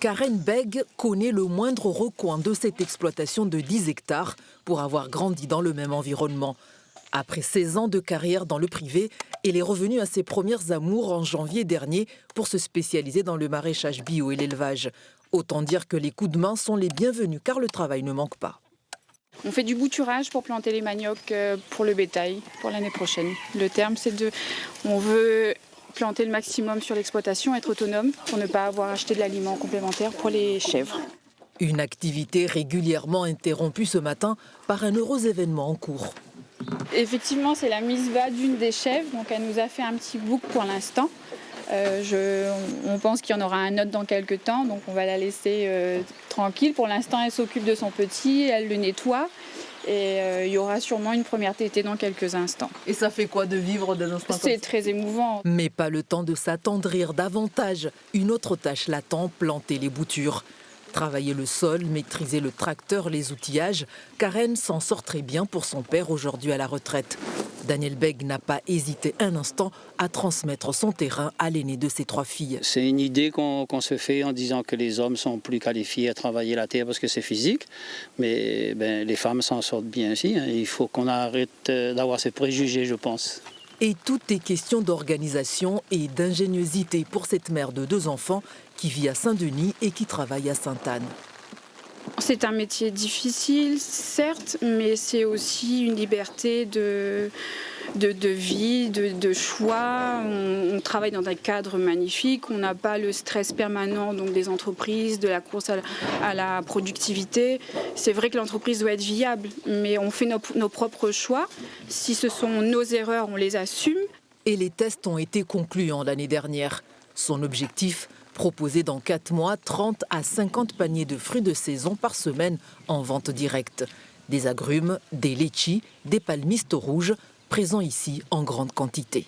Karen Beg connaît le moindre recoin de cette exploitation de 10 hectares pour avoir grandi dans le même environnement. Après 16 ans de carrière dans le privé, elle est revenue à ses premières amours en janvier dernier pour se spécialiser dans le maraîchage bio et l'élevage. Autant dire que les coups de main sont les bienvenus car le travail ne manque pas. On fait du bouturage pour planter les maniocs pour le bétail pour l'année prochaine. Le terme, on veut planter le maximum sur l'exploitation, être autonome pour ne pas avoir acheté de l'aliment complémentaire pour les chèvres. Une activité régulièrement interrompue ce matin par un heureux événement en cours. Effectivement, c'est la mise bas d'une des chèvres, donc elle nous a fait un petit bouc pour l'instant. On pense qu'il y en aura un autre dans quelques temps, donc on va la laisser tranquille. Pour l'instant, elle s'occupe de son petit, elle le nettoie et il y aura sûrement une première tétée dans quelques instants. Et ça fait quoi de vivre des instants comme ça ? C'est très émouvant. Mais pas le temps de s'attendrir davantage. Une autre tâche l'attend, planter les boutures. Travailler le sol, maîtriser le tracteur, les outillages. Karen s'en sort très bien pour son père aujourd'hui à la retraite. Daniel Beg n'a pas hésité un instant à transmettre son terrain à l'aînée de ses 3 filles. C'est une idée qu'on se fait en disant que les hommes sont plus qualifiés à travailler la terre parce que c'est physique. Mais les femmes s'en sortent bien aussi. Il faut qu'on arrête d'avoir ces préjugés, je pense. Et tout est question d'organisation et d'ingéniosité pour cette mère de 2 enfants qui vit à Saint-Denis et qui travaille à Sainte-Anne. C'est un métier difficile, certes, mais c'est aussi une liberté de vie, de choix. On travaille dans un cadre magnifique, on n'a pas le stress permanent donc des entreprises, de la course à la productivité. C'est vrai que l'entreprise doit être viable, mais on fait nos propres choix. Si ce sont nos erreurs, on les assume. Et les tests ont été concluants l'année dernière. Son objectif ? Proposer dans 4 mois 30 à 50 paniers de fruits de saison par semaine en vente directe. Des agrumes, des litchis, des palmistes rouges, présents ici en grande quantité.